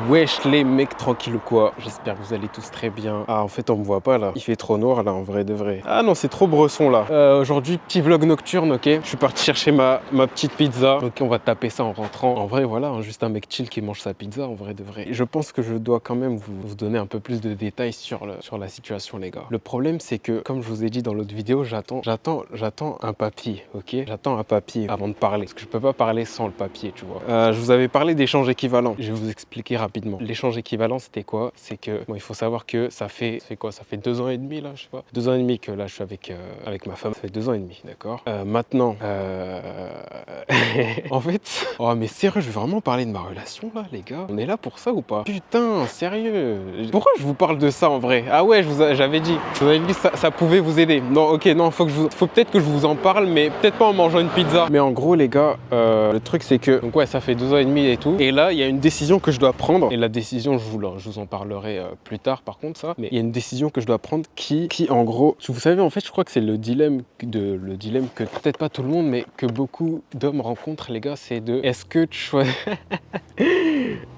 Wesh les mecs, tranquille ou quoi? J'espère que vous allez tous très bien. Ah en fait on me voit pas là, il fait trop noir là en vrai de vrai. Ah non c'est trop bresson là. Aujourd'hui petit vlog nocturne, ok. Je suis parti chercher ma petite pizza. Ok, on va taper ça en rentrant. En vrai voilà, hein, juste un mec chill qui mange sa pizza en vrai de vrai. Je pense que je dois quand même vous donner un peu plus de détails sur la situation les gars. Le problème c'est que comme je vous ai dit dans l'autre vidéo, j'attends un papier, ok. J'attends un papier avant de parler. Parce que je peux pas parler sans le papier, tu vois. Je vous avais parlé d'échange équivalent. Je vais vous expliquer rapidement. L'échange équivalent, c'était quoi? C'est que, bon, il faut savoir que ça fait quoi? Ça fait 2 ans et demi là, je sais pas. 2 ans et demi que là, je suis avec ma femme. Ça fait 2 ans et demi, d'accord? Maintenant, en fait, oh mais sérieux, je vais vraiment parler de ma relation là, les gars. On est là pour ça ou pas? Putain, sérieux. Pourquoi je vous parle de ça en vrai? Ah ouais, j'avais dit. Je vous avais dit que ça pouvait vous aider. Non, ok, non, faut peut-être que je vous en parle, mais peut-être pas en mangeant une pizza. Mais en gros, les gars, le truc c'est que, donc ouais, ça fait 2 ans et demi et tout. Et là, il y a une décision que je dois prendre. Et la décision, je vous en parlerai plus tard par contre ça. Mais il y a une décision que je dois prendre qui en gros, vous savez, en fait, je crois que c'est le dilemme que peut-être pas tout le monde, mais que beaucoup d'hommes rencontrent, les gars, c'est de est-ce que tu choisis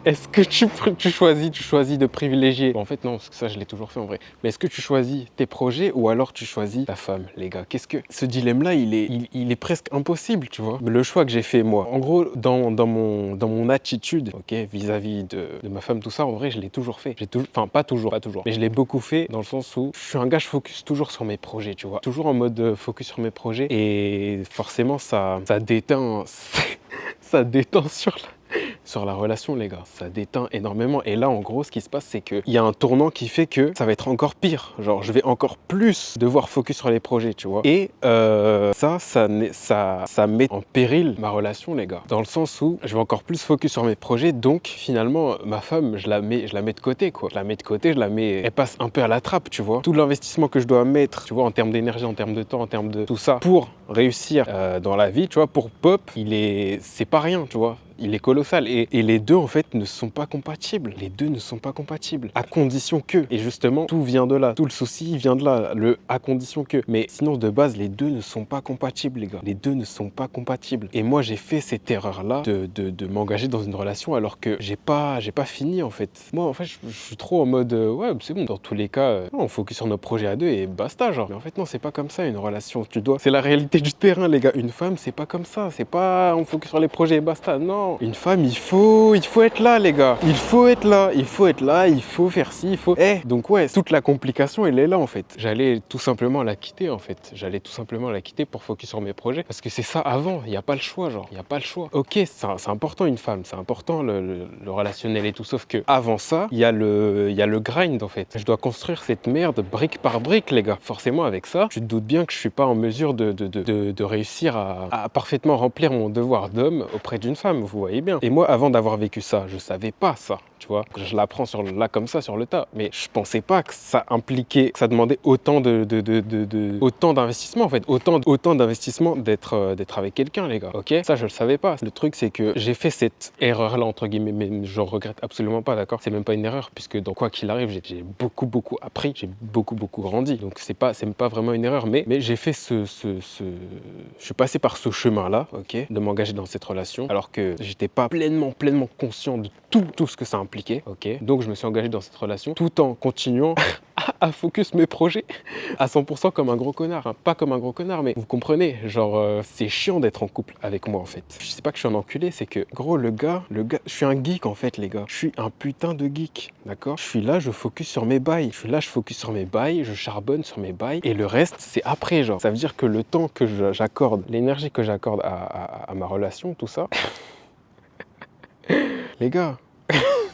est-ce que tu choisis de privilégier, bon, en fait non, parce que ça je l'ai toujours fait en vrai, mais est-ce que tu choisis tes projets ou alors tu choisis ta femme, les gars? Qu'est-ce que ce dilemme là, il est presque impossible, tu vois. Le choix que j'ai fait moi, en gros, dans mon attitude, ok, vis-à-vis de ma femme, tout ça, en vrai je l'ai toujours fait. Enfin pas toujours, mais je l'ai beaucoup fait dans le sens où je suis un gars, je focus toujours sur mes projets, tu vois, toujours en mode focus sur mes projets, et forcément ça déteint ça détend sur la relation, les gars. Ça déteint énormément. Et là, en gros, ce qui se passe, c'est qu'il y a un tournant qui fait que ça va être encore pire. Genre, je vais encore plus devoir focus sur les projets, tu vois. Et ça met en péril ma relation, les gars. Dans le sens où je vais encore plus focus sur mes projets. Donc, finalement, ma femme, je la mets de côté, quoi. Je la mets de côté, elle passe un peu à la trappe, tu vois. Tout l'investissement que je dois mettre, tu vois, en termes d'énergie, en termes de temps, en termes de tout ça, pour réussir dans la vie, tu vois, pour Pop, c'est pas rien, tu vois. Il est colossal et les deux en fait ne sont pas compatibles. Les deux ne sont pas compatibles. À condition que, et justement tout vient de là, tout le souci vient de là, le à condition que. Mais sinon de base les deux ne sont pas compatibles, les gars. Les deux ne sont pas compatibles. Et moi j'ai fait cette erreur là de m'engager dans une relation alors que j'ai pas fini en fait. Moi en fait je suis trop en mode ouais c'est bon, dans tous les cas on focus sur nos projets à deux et basta genre. Mais en fait non, c'est pas comme ça une relation. C'est la réalité du terrain, les gars. Une femme c'est pas comme ça. C'est pas on focus sur les projets et basta. Non. Une femme, il faut être là, les gars. Il faut être là, il faut faire ci, il faut... Donc ouais, toute la complication, elle est là, en fait. J'allais tout simplement la quitter, en fait. J'allais tout simplement la quitter pour focus sur mes projets. Parce que c'est ça avant, il n'y a pas le choix, genre. Il n'y a pas le choix. Ok, c'est important, une femme. C'est important, le relationnel et tout. Sauf que avant ça, il y a le grind, en fait. Je dois construire cette merde brique par brique, les gars. Forcément, avec ça, tu te doutes bien que je suis pas en mesure de réussir à parfaitement remplir mon devoir d'homme auprès d'une femme, vous voyez bien. Et moi, avant d'avoir vécu ça, je savais pas ça, tu vois. Je l'apprends là comme ça, sur le tas. Mais je pensais pas que ça impliquait, que ça demandait autant autant d'investissement, en fait. Autant d'investissement d'être avec quelqu'un, les gars. Ok? Ça, je le savais pas. Le truc, c'est que j'ai fait cette erreur-là, entre guillemets, mais je regrette absolument pas, d'accord? C'est même pas une erreur, puisque dans quoi qu'il arrive, j'ai beaucoup appris, j'ai beaucoup grandi. Donc c'est même pas vraiment une erreur, mais j'ai fait je suis passé par ce chemin-là, ok? De m'engager dans cette relation, alors que j'étais pas pleinement conscient de tout ce que ça impliquait, ok? Donc je me suis engagé dans cette relation tout en continuant à focus mes projets à 100% comme un gros connard, hein. Pas comme un gros connard, mais vous comprenez, genre c'est chiant d'être en couple avec moi en fait. Je sais pas que je suis un enculé, c'est que gros le gars, je suis un geek en fait, les gars. Je suis un putain de geek, d'accord? Je suis là, je focus sur mes bails, je charbonne sur mes bails et le reste c'est après, genre. Ça veut dire que le temps que j'accorde, l'énergie que j'accorde à ma relation, tout ça, les gars,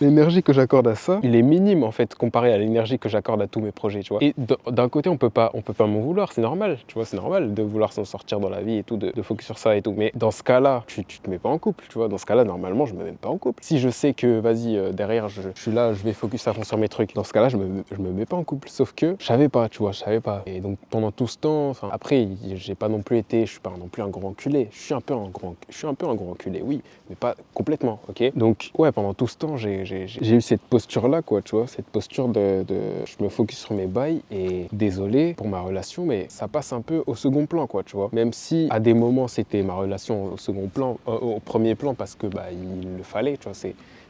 l'énergie que j'accorde à ça, il est minime en fait comparé à l'énergie que j'accorde à tous mes projets, tu vois. Et d'un côté, on peut pas m'en vouloir, c'est normal, tu vois, c'est normal de vouloir s'en sortir dans la vie et tout, de focus sur ça et tout. Mais dans ce cas-là, tu te mets pas en couple, tu vois. Dans ce cas-là, normalement, je me mets pas en couple. Si je sais que, vas-y, derrière, je suis là, je vais focus à fond sur mes trucs, dans ce cas-là, je me mets pas en couple. Sauf que je savais pas, tu vois, je savais pas. Et donc pendant tout ce temps, enfin, après, j'ai pas non plus été, je suis pas non plus un gros enculé. Je suis un peu un gros enculé, oui, mais pas complètement, ok. Donc ouais, pendant tout ce temps, j'ai j'ai eu cette posture-là, quoi, tu vois, cette posture je me focus sur mes bails et désolé pour ma relation, mais ça passe un peu au second plan, quoi, tu vois. Même si à des moments c'était ma relation au second plan, au premier plan parce que bah il le fallait, tu vois,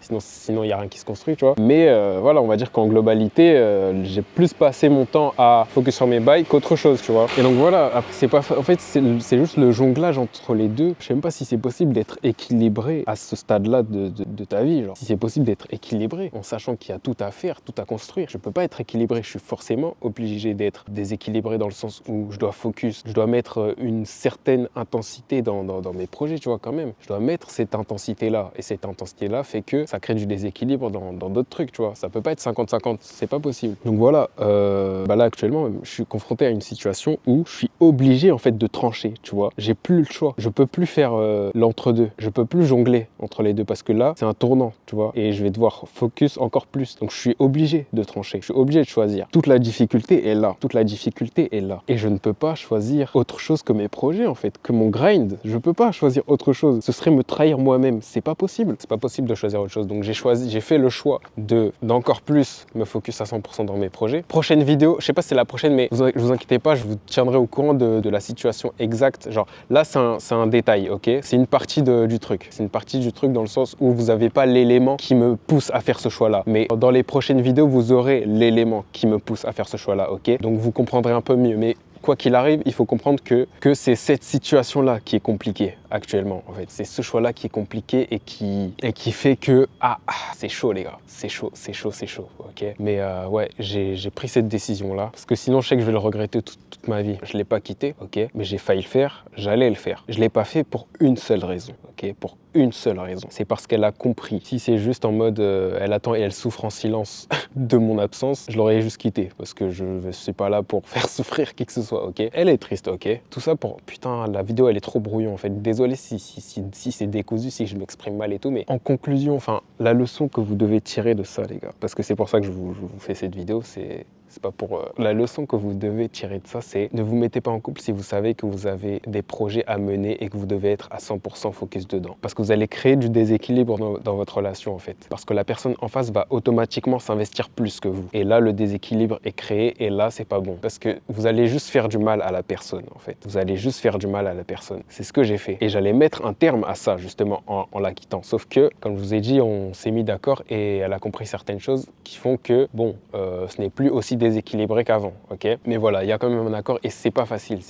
sinon il n'y a rien qui se construit, tu vois. Mais voilà, on va dire qu'en globalité, j'ai plus passé mon temps à focus sur mes bails qu'autre chose, tu vois. Et donc voilà, après, en fait, c'est juste le jonglage entre les deux. Je sais même pas si c'est possible d'être équilibré à ce stade-là de ta vie, genre. Si c'est possible d'être équilibré en sachant qu'il y a tout à faire, tout à construire. Je peux pas être équilibré, je suis forcément obligé d'être déséquilibré dans le sens où je dois focus, je dois mettre une certaine intensité dans mes projets, tu vois, quand même. Je dois mettre cette intensité-là. Et cette intensité-là fait que ça crée du déséquilibre dans d'autres trucs, tu vois. Ça peut pas être 50-50, c'est pas possible. Donc voilà, bah là actuellement, je suis confronté à une situation où je suis obligé en fait de trancher, tu vois. J'ai plus le choix. Je peux plus faire l'entre-deux. Je peux plus jongler entre les deux parce que là, c'est un tournant, tu vois. Et je vais devoir focus encore plus. Donc je suis obligé de trancher. Je suis obligé de choisir. Toute la difficulté est là. Toute la difficulté est là. Et je ne peux pas choisir autre chose que mes projets en fait, que mon grind. Je peux pas choisir autre chose. Ce serait me trahir moi-même. C'est pas possible. C'est pas possible de choisir autre chose. Donc j'ai fait le choix d'encore plus me focus à 100% dans mes projets. Prochaine vidéo, je sais pas si c'est la prochaine, mais vous inquiétez pas, je vous tiendrai au courant de la situation exacte. Genre là, c'est un détail, ok? C'est une partie du truc. C'est une partie du truc dans le sens où vous n'avez pas l'élément qui me pousse à faire ce choix-là. Mais dans les prochaines vidéos, vous aurez l'élément qui me pousse à faire ce choix-là, ok? Donc vous comprendrez un peu mieux. Mais quoi qu'il arrive, il faut comprendre que c'est cette situation-là qui est compliquée actuellement. En fait, c'est ce choix-là qui est compliqué et qui fait que c'est chaud les gars, c'est chaud, ok. Mais ouais, j'ai pris cette décision-là parce que sinon, je sais que je vais le regretter toute ma vie. Je l'ai pas quitté, ok, mais j'ai failli le faire. J'allais le faire. Je l'ai pas fait pour une seule raison, ok, pour une seule raison. C'est parce qu'elle a compris. Si c'est juste en mode elle attend et elle souffre en silence de mon absence, je l'aurais juste quitté parce que je suis pas là pour faire souffrir qui que ce soit, ok. Elle est triste, ok. Tout ça pour putain, la vidéo elle est trop brouillon en fait. Désolé si c'est décousu, si je m'exprime mal et tout, mais en conclusion, enfin, la leçon que vous devez tirer de ça, les gars, parce que c'est pour ça que je vous fais cette vidéo, c'est pas pour... La leçon que vous devez tirer de ça, c'est ne vous mettez pas en couple si vous savez que vous avez des projets à mener et que vous devez être à 100% focus dedans. Parce que vous allez créer du déséquilibre dans votre relation, en fait. Parce que la personne en face va automatiquement s'investir plus que vous. Et là, le déséquilibre est créé et là, c'est pas bon. Parce que vous allez juste faire du mal à la personne, en fait. Vous allez juste faire du mal à la personne. C'est ce que j'ai fait. Et j'allais mettre un terme à ça, justement, en la quittant. Sauf que, comme je vous ai dit, on s'est mis d'accord et elle a compris certaines choses qui font que, bon, ce n'est plus aussi déséquilibré qu'avant, ok? Mais voilà, il y a quand même un accord et c'est pas facile,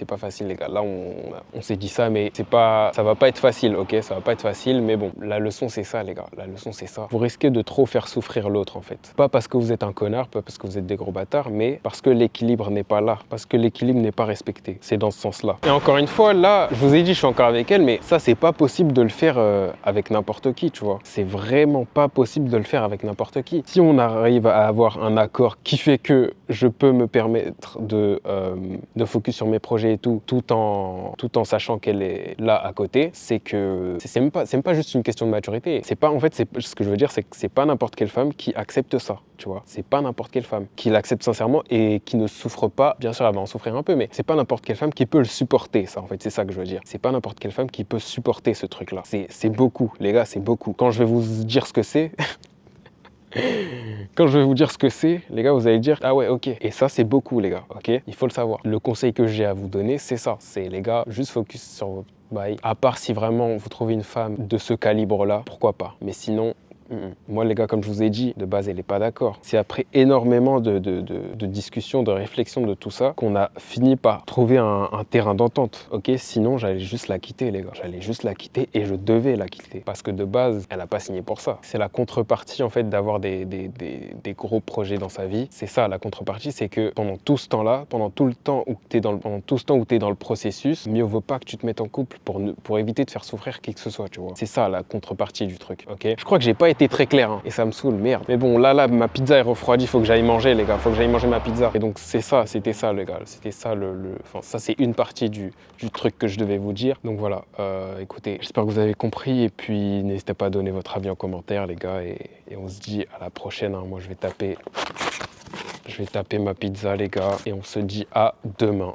les gars. Là, on s'est dit ça, mais ça va pas être facile, ok? Ça va pas être facile, mais bon, la leçon c'est ça, les gars. La leçon c'est ça. Vous risquez de trop faire souffrir l'autre, en fait. Pas parce que vous êtes un connard, pas parce que vous êtes des gros bâtards, mais parce que l'équilibre n'est pas là, parce que l'équilibre n'est pas respecté. C'est dans ce sens-là. Et encore une fois, là, je vous ai dit, je suis encore avec elle, mais ça, c'est pas possible de le faire avec n'importe qui, tu vois. C'est vraiment pas possible de le faire avec n'importe qui. Si on arrive à avoir un accord qui fait que je peux me permettre de focus sur mes projets et tout en sachant qu'elle est là à côté, c'est que c'est même pas juste une question de maturité. C'est pas, en fait, ce que je veux dire, c'est que c'est pas n'importe quelle femme qui accepte ça, tu vois. C'est pas n'importe quelle femme qui l'accepte sincèrement et qui ne souffre pas. Bien sûr, elle va en souffrir un peu, mais c'est pas n'importe quelle femme qui peut le supporter, ça, en fait. C'est ça que je veux dire. C'est pas n'importe quelle femme qui peut supporter ce truc-là. C'est beaucoup, les gars, c'est beaucoup. Quand je vais vous dire ce que c'est... Quand je vais vous dire ce que c'est, les gars, vous allez dire ah ouais, ok. Et ça, c'est beaucoup, les gars, ok. Il faut le savoir. Le conseil que j'ai à vous donner, c'est ça. C'est, les gars, juste focus sur votre bail. À part si vraiment vous trouvez une femme de ce calibre-là, pourquoi pas. Mais sinon, moi, les gars, comme je vous ai dit, de base, elle n'est pas d'accord. C'est après énormément de discussions, de réflexions, de tout ça, qu'on a fini par trouver un terrain d'entente. Ok, sinon, j'allais juste la quitter, les gars. J'allais juste la quitter et je devais la quitter. Parce que de base, elle n'a pas signé pour ça. C'est la contrepartie, en fait, d'avoir des gros projets dans sa vie. C'est ça, la contrepartie, c'est que pendant tout ce temps-là, pendant tout ce temps où tu es dans le processus, mieux vaut pas que tu te mettes en couple pour éviter de faire souffrir qui que ce soit, tu vois. C'est ça, la contrepartie du truc, ok. Je crois que j'ai pas été très clair, hein, et ça me saoule, merde. Mais bon, là, ma pizza est refroidie, faut que j'aille manger, les gars, faut que j'aille manger ma pizza. Et donc, c'était ça, les gars, c'était ça enfin, ça, c'est une partie du truc que je devais vous dire. Donc voilà, écoutez, j'espère que vous avez compris, et puis n'hésitez pas à donner votre avis en commentaire, les gars, et on se dit à la prochaine, hein. Moi, je vais taper ma pizza, les gars, et on se dit à demain.